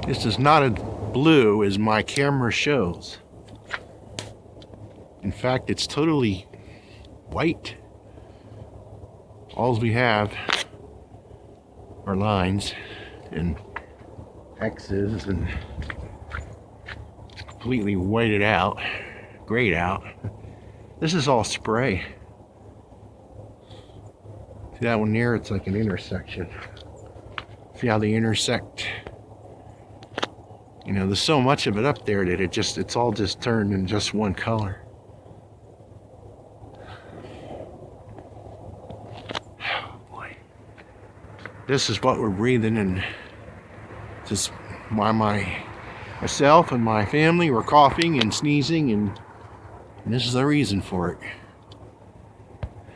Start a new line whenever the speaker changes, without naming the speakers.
This is not as blue as my camera shows. In fact, it's totally white. All we have are lines and X's and completely whited out, grayed out. This is all spray. See that one there? It's like an intersection. See how they intersect? You know, there's so much of it up there that it's all just turned in just one color. Oh boy. This is what we're breathing in. This is why myself and my family were coughing and sneezing, and this is the reason for it.